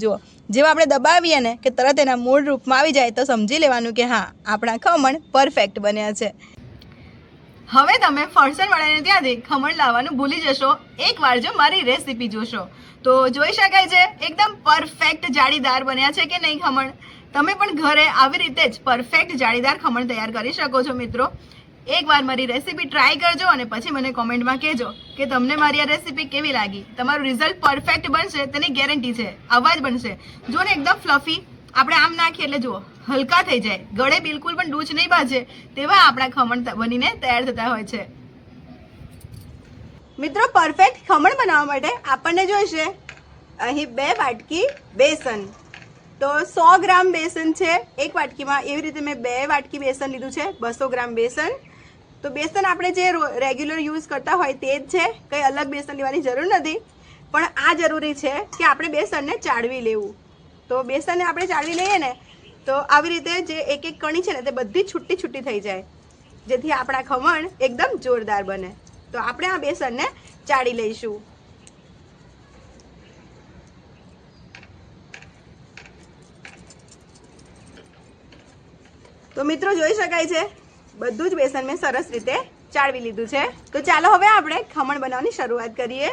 જુઓ, જેવા આપણે દબાવીએ ને કે તરત એના મૂળ રૂપમાં આવી જાય તો સમજી લેવાનું કે હા, આપણા ખમણ પરફેક્ટ બન્યા છે। હવે તમે ફરસાણ વાળાને ત્યાંથી ખમણ લાવવાનું ભૂલી જશો એકવાર જો મારી રેસીપી જોશો તો જોઈ શકાય છે એકદમ પરફેક્ટ જાળીદાર બન્યા છે કે નહીં ખમણ। તમે પણ ઘરે આવી રીતે જ પરફેક્ટ જાળીદાર ખમણ તૈયાર કરી શકો છો મિત્રો। એકવાર મારી રેસીપી ટ્રાય કરજો અને પછી મને કોમેન્ટમાં કહેજો કે તમને મારી આ રેસીપી કેવી લાગી। તમારું રિઝલ્ટ પરફેક્ટ બનશે તેની ગેરંટી છે। આવા જ બનશે। જો ને એકદમ ફ્લફી આપણે આમ નાખીએ એટલે જુઓ હલકા થઈ જાય, ગળે બિલકુલ પણ ડૂચ નહીં બાજે તેવા આપણા ખમણ બનીને તૈયાર થતા હોય છે। મિત્રો, પરફેક્ટ ખમણ બનાવવા માટે આપણને જોઈશે અહીં 2 વાટકી બેસન। તો 100 ગ્રામ બેસન છે એક વાટકીમાં, એવી રીતે મેં 2 વાટકી બેસન લીધું છે, 200 ગ્રામ બેસન। તો બેસન આપણે જે રેગ્યુલર યુઝ કરતા હોય તે જ છે, કંઈ અલગ બેસન લેવાની જરૂર નથી, પણ આ જરૂરી છે કે આપણે બેસનને ચાળવી લેવું। તો બેસનને આપણે ચાળવી લઈએ ને તો આવી રીતે જે એક એક કણી છે ને તે બધી છૂટી છૂટી થઈ જાય, જેથી આપણા ખમણ એકદમ જોરદાર બને। તો આપણે આ બેસનને ચાળી લઈશું। તો મિત્રો જોઈ શકાય છે બધું જ બેસન મેં સરસ રીતે ચાળવી લીધું છે। તો ચાલો હવે આપણે ખમણ બનાવવાની શરૂઆત કરીએ।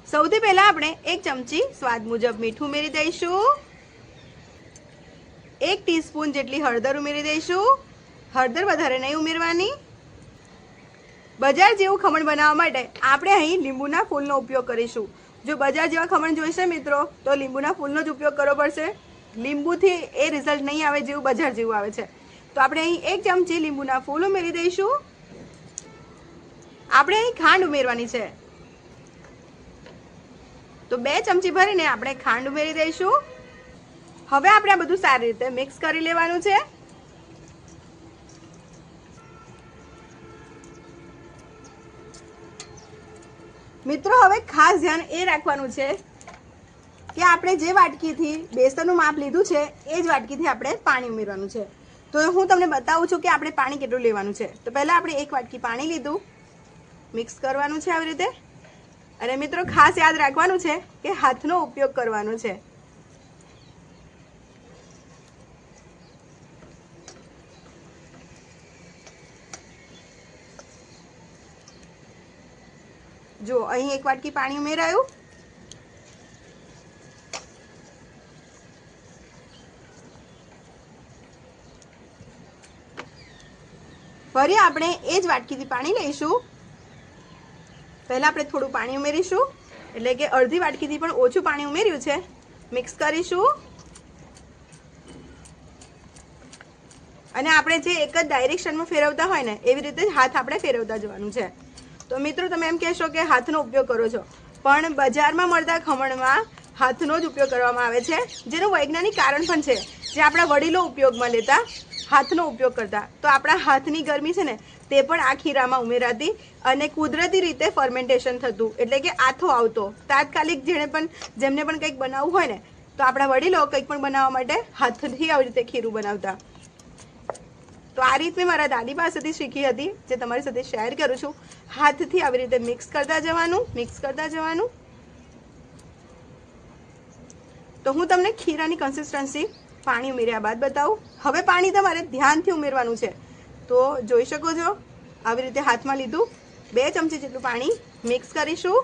સૌથી પહેલા આપણે 1 ચમચી સ્વાદ મુજબ મીઠું ઉમેરી દઈશું, 1 ટીસ્પૂન જેટલી હળદર ઉમેરી દઈશું। હળદર વધારે નહીં ઉમેરવાની। બજાર જેવું ખમણ બનાવવા માટે આપણે અહીં લીંબુના ફૂલનો ઉપયોગ કરીશું। જો બજાર જેવા ખમણ જોઈશે મિત્રો તો લીંબુના ફૂલનો જ ઉપયોગ કરવો પડશે। લીંબુથી એ રિઝલ્ટ નહીં આવે જેવું બજાર જેવું આવે છે। તો આપણે અહીં 1 ચમચી લીંબુના ફૂલ ઉમેરી દઈશું। આપણે અહીં ખાંડ ઉમેરવાની છે, તો 2 ચમચી ભરીને આપણે ખાંડ ઉમેરી દઈશું। હવે આપણે આ બધું સારી રીતે મિક્સ કરી લેવાનું છે। મિત્રો, હવે ખાસ ધ્યાન એ રાખવાનું છે કે આપણે જે વાટકીથી બેસનનું માપ લીધું છે એ જ વાટકીથી આપણે પાણી ઉમેરવાનું છે। તો હું તમને બતાવું છું કે આપણે પાણી કેટલું લેવાનું છે। તો પહેલાં આપણે 1 વાટકી પાણી લીધું, મિક્સ કરવાનું છે આવી રીતે। અને મિત્રો ખાસ યાદ રાખવાનું છે કે હાથનો ઉપયોગ કરવાનો છે। જો અહીં 1 વાટકી પાણી ઉમેરાયું। ફરી આપણે એ જ વાટકીથી પાણી લઈશું। પહેલા આપણે થોડું પાણી ઉમેરીશું, એટલે કે અડધી વાટકીથી પણ ઓછું પાણી ઉમેર્યું છે। મિક્સ કરીશું અને આપણે જે એક જ ડાયરેક્શનમાં ફેરવતા હોય ને એવી રીતે જ હાથ આપણે ફેરવતા જવાનું છે। તો મિત્રો, તમે એમ કહેશો કે હાથનો ઉપયોગ કરો છો, પણ બજારમાં મળતા ખમણમાં હાથનો જ ઉપયોગ કરવામાં આવે છે, જેનું વૈજ્ઞાનિક કારણ પણ છે। જે આપણા વડીલો ઉપયોગમાં લેતા, હાથનો ઉપયોગ કરતા, તો આપણા હાથની ગરમી છે ને તે પણ આ ખીરામાં ઉમેરાતી અને કુદરતી રીતે ફર્મેન્ટેશન થતું, એટલે કે આથો આવતો તાત્કાલિક। જેમને પણ કંઈક બનાવવું હોય ને તો આપણા વડીલો કંઈક પણ બનાવવા માટે હાથથી આવી રીતે ખીરું બનાવતા। તો આ રીત મેં મારા દાદી પાસેથી શીખી હતી, જે તમારી સાથે શેર કરું છું। હાથથી આવી રીતે મિક્સ કરતા જવાનું, મિક્સ કરતા જવાનું। તો હું તમને ખીરાની કન્સિસ્ટન્સી પાણી ઉમેર્યા બાદ બતાવું। હવે પાણી તમારે ધ્યાનથી ઉમેરવાનું છે। તો જોઈ શકો છો આવી રીતે હાથમાં લીધું, 2 ચમચી જેટલું પાણી મિક્સ કરીશું।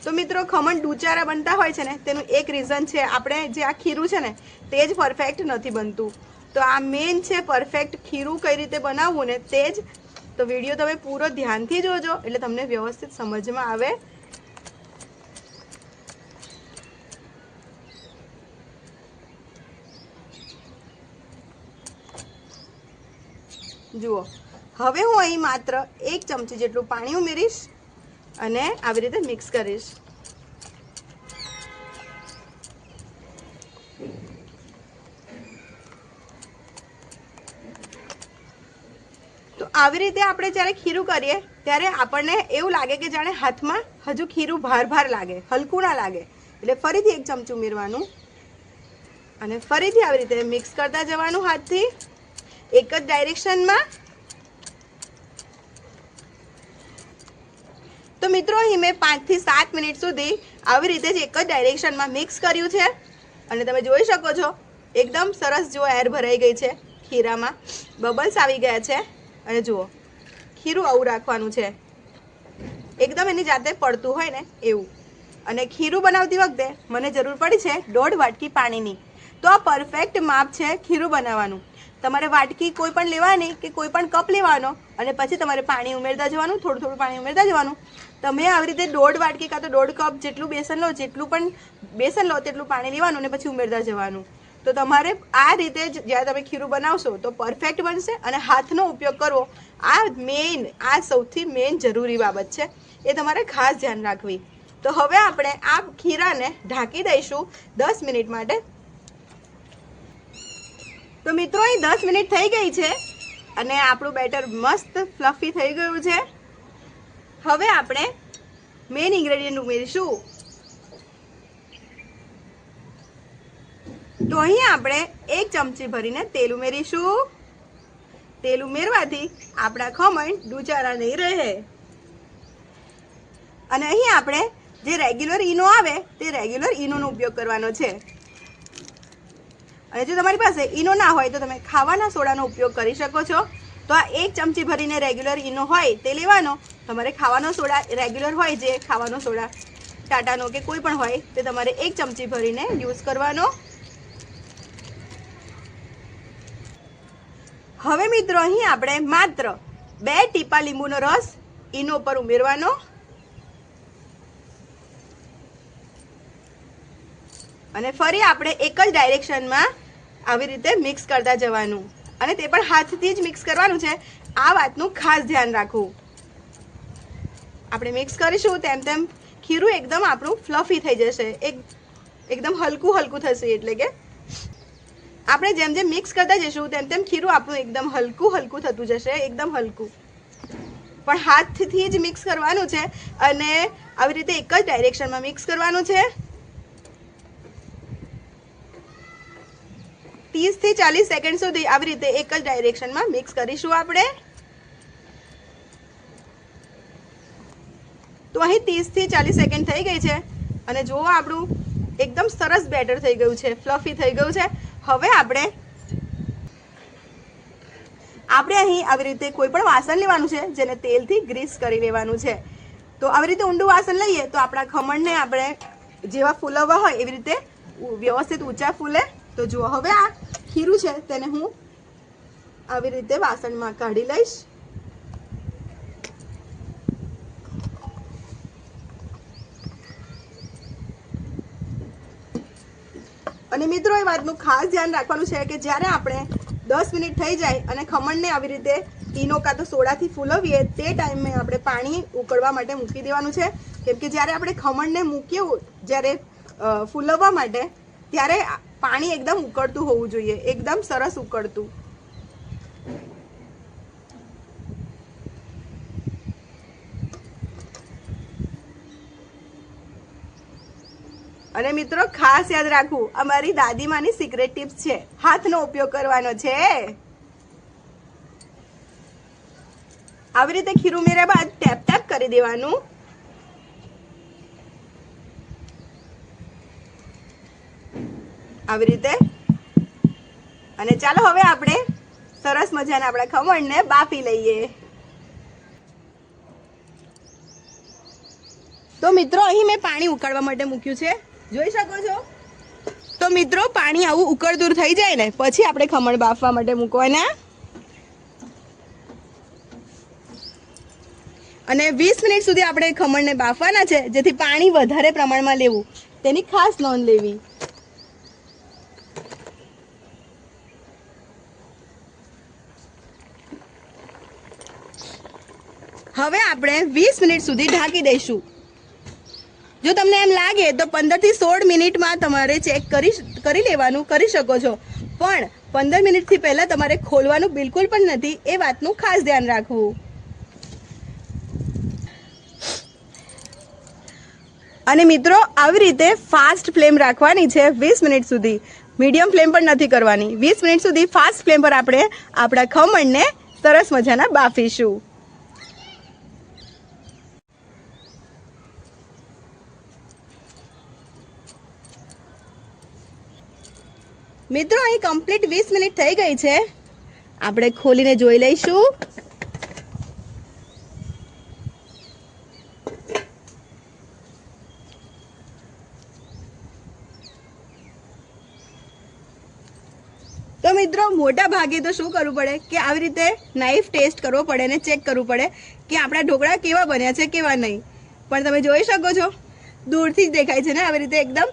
તો મિત્રો, ખમણ ડૂચારા બનતા હોય છે ને તેનું એક રીઝન છે આપણે જે આ ખીરું છે ને તે જ પરફેક્ટ નથી બનતું। તો આ મેન છે પરફેક્ટ ખીરું કઈ રીતે બનાવવું ને તે જ। તો વિડીયો તમે પૂરો ધ્યાનથી જોજો એટલે તમને વ્યવસ્થિત સમજમાં આવે। જુઓ, હવે હું અહીં માત્ર 1 ચમચી જેટલું પાણી ઉમેરીશ અને આવી રીતે મિક્સ કરીશ। તો આવી રીતે આપણે જ્યારે ખીરું કરીએ ત્યારે આપણને એવું લાગે કે જાણે હાથમાં હજુ ખીરું ભાર ભાર લાગે, હલકું ના લાગે, એટલે ફરીથી 1 ચમચું ઉમેરવાનું અને ફરીથી આવી રીતે મિક્સ કરતા જવાનું હાથથી એક જ ડાયરેક્શનમાં। તો મિત્રો અહીં મેં 5 થી 7 મિનિટ સુધી આવી રીતે જ એક જ ડાયરેક્શનમાં મિક્સ કર્યું છે અને તમે જોઈ શકો છો એકદમ સરસ જો એર ભરાઈ ગઈ છે, ખીરામાં બબલ્સ આવી ગયા છે અને જુઓ ખીરું આવું રાખવાનું છે, એકદમ એની જાતે પડતું હોય ને એવું. અને ખીરું બનાવતી વખતે મને જરૂર પડી છે 1.5 વાટકી પાણીની. તો આ પરફેક્ટ માપ છે ખીરું બનાવવાનું. તમારે વાટકી કોઈ પણ લેવાની કે કોઈ પણ કપ લેવાનો અને પછી તમારે પાણી ઉમેરતા જવાનું, થોડું થોડું પાણી ઉમેરતા જવાનું. તમે આવી રીતે 1.5 વાટકી કાં તો 1.5 કપ જેટલું બેસન લો, જેટલું પણ બેસન લો તેટલું પાણી લેવાનું અને પછી ઉમેરતા જવાનું. તો તમારે આ રીતે જ જ્યારે તમે ખીરું બનાવશો તો પરફેક્ટ બનશે. અને હાથનો ઉપયોગ કરવો આ સૌથી મેઇન જરૂરી બાબત છે, એ તમારે ખાસ ધ્યાન રાખવી. તો હવે આપણે આ ખીરાને ઢાંકી દઈશું 10 મિનિટ માટે. તો મિત્રો અહીં 10 મિનિટ થઈ ગઈ છે અને આપણું બેટર મસ્ત ફ્લફી થઈ ગયું છે. હવે આપણે મેઇન ઇન્ગ્રેડિયન્ટ ઉમેરીશું. તો અહીં આપણે 1 ચમચી ભરીને તેલ ઉમેરીશું. તેલ ઉમેરવાથી આપણા ખમણ ડૂચારા નહીં રહે. અને અહીં આપણે જે રેગ્યુલર ઈનો આવે તે રેગ્યુલર ઈનોનો ઉપયોગ કરવાનો છે. અને જો તમારી પાસે ઈનો ના હોય તો તમે ખાવાના સોડાનો ઉપયોગ કરી શકો છો. તો આ 1 ચમચી ભરીને રેગ્યુલર ઈનો હોય તે લેવાનો. તમારે ખાવાનો સોડા રેગ્યુલર હોય જે ખાવાનો સોડા ટાટાનો કે કોઈ પણ હોય તે તમારે 1 ચમચી ભરીને યુઝ કરવાનો. હવે મિત્રો અહીં આપણે માત્ર 2 ટીપા લીંબુનો રસ ઈનો પર ઉમેરવાનો. અને ફરી આપણે એક જ ડાયરેક્શનમાં આવી રીતે મિક્સ કરતા જવાનું અને તે પણ હાથથી જ મિક્સ કરવાનું છે. આ વાતનું ખાસ ધ્યાન રાખવું. આપણે મિક્સ કરીશું તેમ તેમ ખીરું એકદમ આપણું ફ્લફી થઈ જશે, એકદમ હલકું હલકું થશે. એટલે કે આપણે જેમ જેમ મિક્સ કરતા જઈશું તેમ તેમ ખીરું આપણું એકદમ હલકું હલકું થતું જશે, એકદમ હલકું. પણ હાથથી જ મિક્સ કરવાનું છે અને આવી રીતે એક જ ડાયરેક્શનમાં મિક્સ કરવાનું છે. 30 થી 40 સેકન્ડ સુધી આવી રીતે એક જ ડાયરેક્શનમાં મિક્સ કરીશું આપણે. તો અહીં 30 થી 40 સેકન્ડ થઈ ગઈ છે અને જુઓ આપણું એકદમ સરસ બેટર થઈ ગયું છે, ફ્લફી થઈ ગયું છે. હવે આપણે અહીં આવી રીતે કોઈ પણ વાસણ લેવાનું છે જેને તેલથી ગ્રીસ કરી લેવાનું છે. તો આવી રીતે ઊંડું વાસણ લઈએ તો આપણા ખમણને આપણે જેવા ફૂલવવા હોય એવી રીતે વ્યવસ્થિત ઊંચા ફૂલે. તો જુઓ હવે આ ખીરું છે તેને હું આવી રીતે વાસણમાં કાઢી લઈશ. અને મિત્રો એ વાતનું ખાસ ધ્યાન રાખવાનું છે કે જ્યારે આપણે 10 મિનિટ થઈ જાય અને ખમણને આવી રીતે ઈનો કાં તો સોડાથી ફૂલવીએ તે ટાઈમે આપણે પાણી ઉકળવા માટે મૂકી દેવાનું છે. કેમ કે જ્યારે આપણે ખમણને મૂકીએ, જ્યારે ફૂલવવા માટે, ત્યારે પાણી એકદમ ઉકળતું હોવું જોઈએ, એકદમ સરસ ઉકળતું. અને મિત્રો ખાસ યાદ રાખવું, અમારી દાદીમાની સિક્રેટ ટિપ્સ છે, હાથનો ઉપયોગ કરવાનો છે. આવી રીતે ખીરું ઉમેર્યા બાદ ટેપ ટેપ કરી દેવાનું. આવી રીતે. અને ચાલો હવે આપણે સરસ મજાના આપણા ખમણને બાફી લઈએ. તો મિત્રો અહીં મેં પાણી ઉકાળવા માટે મૂક્યું છે, જોઈ શકો છો. તો મિત્રો પાણી આવું ઉકળતું થઈ જાય ને પછી આપણે ખમણ બાફવા માટે મૂકવાના. અને 20 મિનિટ સુધી આપણે ખમણને બાફવાના છે, જેથી પાણી વધારે પ્રમાણમાં લેવું તેની ખાસ નોંધ લેવી. હવે આપણે 20 મિનિટ સુધી ઢાંકી દઈશું. જો તમને એમ લાગે તો 15 થી 16 મિનિટમાં તમારે ચેક કરી લેવાનું, કરી શકો છો. પણ 15 મિનિટથી પહેલાં તમારે ખોલવાનું બિલકુલ પણ નથી, એ વાતનું ખાસ ધ્યાન રાખવું. અને મિત્રો આવી રીતે ફાસ્ટ ફ્લેમ રાખવાની છે 20 મિનિટ સુધી, મીડિયમ ફ્લેમ પણ નથી કરવાની. 20 મિનિટ સુધી ફાસ્ટ ફ્લેમ પર આપણે આપણા ખમણને સરસ મજાના બાફીશું. મિત્રો અહીં કમ્પ્લીટ 20 મિનિટ થઈ ગઈ છે. આપણે ખોલીને જોઈ લઈશું. તો મિત્રો મોટા ભાગે તો શું કરવું પડે કે આવી રીતે નાઈફ ટેસ્ટ કરવો પડે અને ચેક કરવું પડે કે આપણા ઢોકળા કેવા બન્યા છે કેવા નહીં. પણ તમે જોઈ શકો છો દૂરથી જ દેખાય છે ને આવી રીતે એકદમ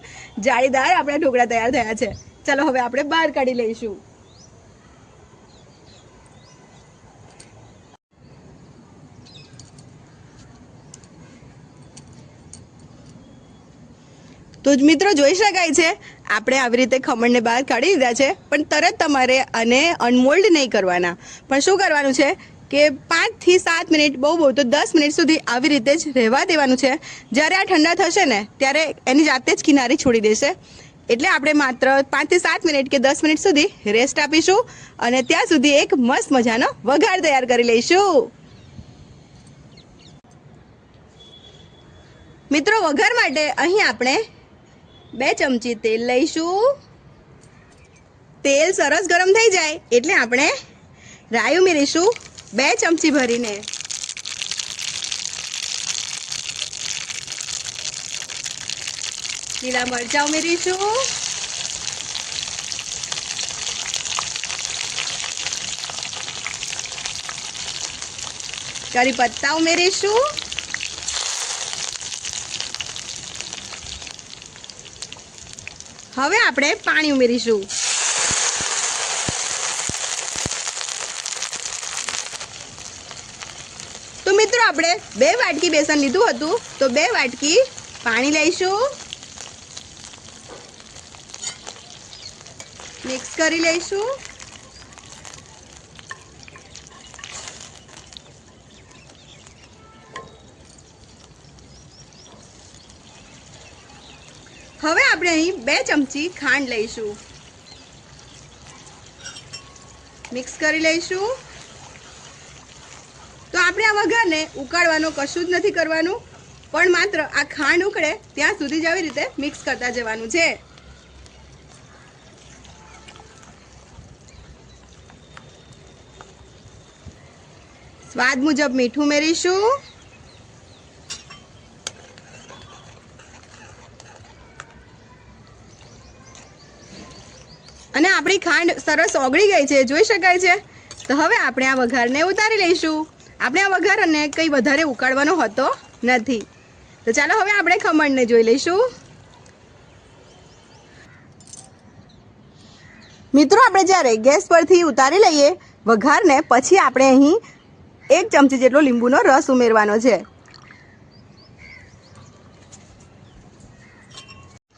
જાળીદાર આપણા ઢોકળા તૈયાર થયા છે. ચાલો હવે આપણે બહાર કાઢી લઈશું. તો મિત્રો જોઈ શકાય છે આપણે આવી રીતે ખમણને બહાર કાઢી દીધા છે. પણ તરત તમારે આને અનમોલ્ડ નહીં કરવાના, પણ શું કરવાનું છે કે 5 થી 7 મિનિટ, બહુ તો 10 મિનિટ સુધી આવી રીતે જ રહેવા દેવાનું છે. જ્યારે આ ઠંડા થશે ને ત્યારે એની જાતે જ કિનારી છોડી દેશે. એટલે આપણે માત્ર 5 થી 7 મિનિટ કે 10 મિનિટ સુધી રેસ્ટ આપીશું અને ત્યાં સુધી એક મસ્ત મજાનો વઘાર તૈયાર કરી લઈશું. મિત્રો વઘાર માટે અહીં આપણે 2 ચમચી તેલ લઈશું. તેલ સરસ ગરમ થઈ જાય એટલે આપણે રાઈ ઉમેરીશું 2 ચમચી ભરીને. લીલા મરચાં ઉમેરીશું. કરી પત્તા ઉમેરીશું. હવે આપણે પાણી ઉમેરીશું. તો મિત્રો આપણે 2 વાટકી બેસન લીધું હતું તો 2 વાટકી પાણી લઈશું. મિક્સ કરી લઈશું. હવે આપણે અહીં 2 ચમચી ખાંડ લઈશું. મિક્સ કરી લઈશું. તો આપણે આ વઘારને ઉકાળવાનું કશું જ નથી કરવાનું, પણ માત્ર આ ખાંડ ઉકળે ત્યાં સુધી જ આવી રીતે મિક્સ કરતા જવાનું છે. સ્વાદ મુજબ મીઠું ઉમેરીશું. અને આપણી ખાંડ સરસ ઓગળી ગઈ છે, જોઈ શકાય છે. તો હવે આપણે આ વઘારને ઉતારી લઈશું. આપણે આ વઘારને કંઈ વધારે ઉકાળવાનો હોતો નથી. તો ચાલો હવે આપણે ખમણને જોઈ લઈશું. મિત્રો આપણે જ્યારે ગેસ પરથી ઉતારી લઈએ વઘારને, પછી આપણે અહીં 1 ચમચી જેટલો લીંબુનો રસ ઉમેરવાનો છે.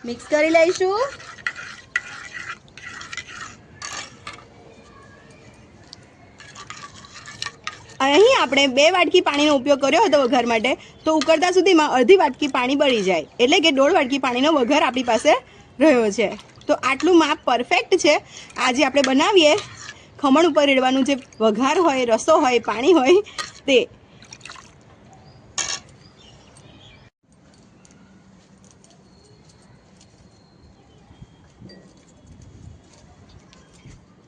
મિક્સ કરી લઈશું. અહીં આપણે 2 વાટકી પાણીનો ઉપયોગ કર્યો હતો વઘાર માટે, તો ઉકળતા સુધીમાં અડધી વાટકી પાણી બળી જાય, એટલે કે 1.5 વાટકી પાણીનો વઘાર આપણી પાસે રહ્યો છે. તો આટલું માપ પરફેક્ટ છે. આજે આપણે બનાવીએ ખમણ ઉપર રેડવાનું જે વઘાર હોય, રસો હોય, પાણી હોય તે.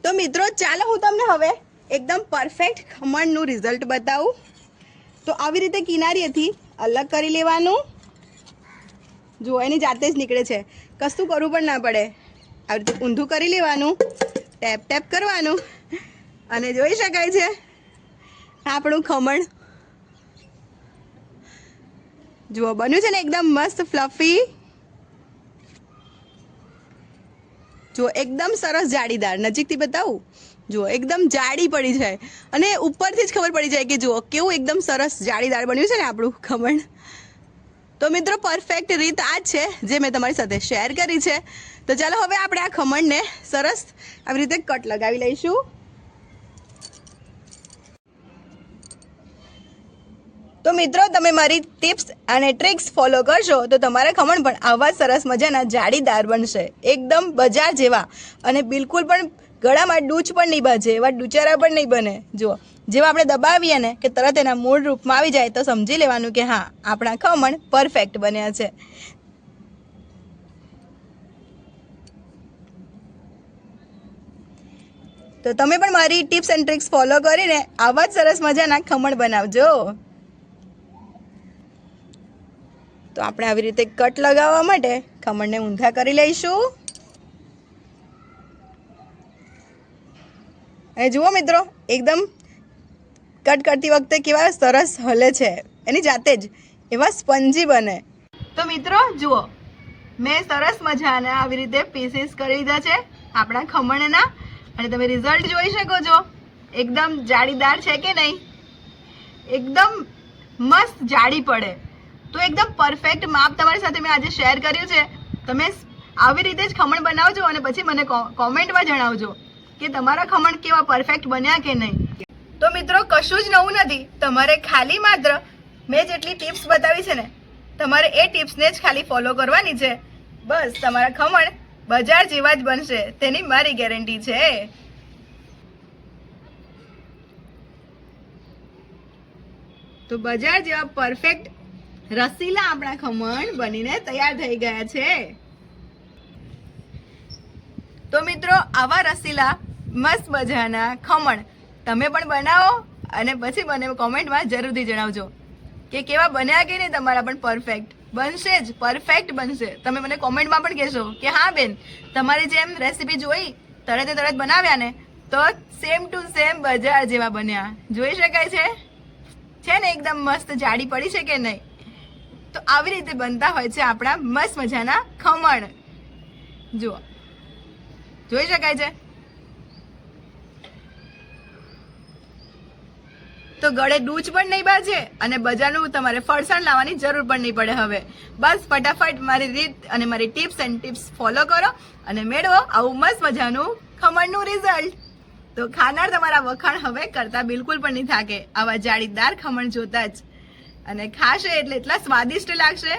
તો મિત્રો ચાલો હું તમને હવે એકદમ પરફેક્ટ ખમણનું રિઝલ્ટ બતાવું. તો આવી રીતે કિનારીએથી અલગ કરી લેવાનું. જો એની જાતે જ નીકળે છે, કશું કરવું પણ ના પડે. આવી રીતે ઊંધું કરી લેવાનું, ટેપ ટેપ કરવાનું અને જોઈ શકાય છે આપણું ખમણ. જુઓ બન્યું છે ને એકદમ મસ્ત ફ્લફી. જો એકદમ સરસ જાળીદાર. નજીકથી બતાવું, જુઓ એકદમ જાડી પડી જાય અને ઉપરથી જ ખબર પડી જાય કે જુઓ કેવું એકદમ સરસ જાળીદાર બન્યું છે ને આપણું ખમણ. તો મિત્રો પરફેક્ટ રીત આ જ છે જે મેં તમારી સાથે શેર કરી છે. તો ચાલો હવે આપણે આ ખમણને સરસ આવી રીતે કટ લગાવી લઈશું. તો મિત્રો તમે મારી ટિપ્સ અને ટ્રિક્સ ફોલો કરશો તો તમારા ખમણ પણ આવા સરસ મજાના જાળીદાર બનશે, એકદમ બજાર જેવા, અને બિલકુલ પણ ગળામાં ડૂચ પણ નહીં બાજે, એવા ડૂચારા પણ નહીં બને. જુઓ જેવા આપણે દબાવીએ ને કે તરત એના મૂળ રૂપમાં આવી જાય તો સમજી લેવાનું કે હા આપણા ખમણ પરફેક્ટ બન્યા છે. તો તમે પણ મારી ટિપ્સ એન્ડ ટ્રિક્સ ફોલો કરીને આવા જ સરસ મજાના ખમણ બનાવજો. તો આપણે આવી રીતે કટ લગાવવા માટે ખમણને ઊંધા કરી લઈશું. અને જુઓ મિત્રો, એકદમ કટ કરતી વખતે કેવા સરસ હલે છે એની જાતે જ, એવા સ્પંજી બને. તો મિત્રો જુઓ, મેં સરસ મજાના આવી રીતે પીસીસ કરી દીધા છે આપણા ખમણના, અને તમે રિઝલ્ટ જોઈ શકો છો. એકદમ જાળીદાર છે કે નહીં? એકદમ મસ્ત જાડી પડે. તો એકદમ પરફેક્ટ માપ તમારી સાથે મેં આજે શેર કર્યું છે. તમે આવી રીતે જ ખમણ બનાવજો અને પછી મને કોમેન્ટમાં જણાવજો કે તમારા ખમણ કેવા પરફેક્ટ બન્યા કે નહીં. તો મિત્રો કશું જ નવું નથી, તમારે ખાલી માત્ર મેં જેટલી ટિપ્સ બતાવી છે ને, તમારે એ ટિપ્સને જ ખાલી ફોલો કરવાની છે. બસ તમારા ખમણ બજાર જેવા જ બનશે, તેની મારી ગેરંટી છે. તો બજાર જેવા પરફેક્ટ રસીલા આપણા ખમણ બનીને તૈયાર થઈ ગયા છે. તો મિત્રો આવા રસીલા મસ્ત મજાના ખમણ તમે પણ બનાવો અને પછી મને કોમેન્ટમાં જરૂરથી જણાવજો કે કેવા બન્યા કે નહીં. તમારા પણ પરફેક્ટ બનશે જ, પરફેક્ટ બનશે. તમે મને કોમેન્ટમાં પણ કહેશો કે હા બેન, તમારી જેમ રેસીપી જોઈ તરત બનાવ્યા ને તો સેમ ટુ સેમ બજાર જેવા બન્યા. જોઈ શકાય છે ને એકદમ મસ્ત જાડી પડી છે કે નહીં? તો આવી રીતે બનતા હોય છે આપણા મસ્ત મજાના ખમણ. જુઓ, જોઈ શકાય છે. તો ગળે ડૂચ પણ નહીં બાજે અને બજારનું તમારે ફરસાણ લાવવાની જરૂર પણ નહીં પડે. હવે બસ ફટાફટ મારી રીત અને મારી ટિપ્સ ફોલો કરો અને મેળવો આવું મસ્ત મજાનું ખમણનું રિઝલ્ટ. તો ખાનાર તમારા વખાણ હવે કરતા બિલકુલ પણ નહીં થાકે આવા જાળીદાર ખમણ જોતા જ. અને ખાશે એટલે એટલા સ્વાદિષ્ટ લાગશે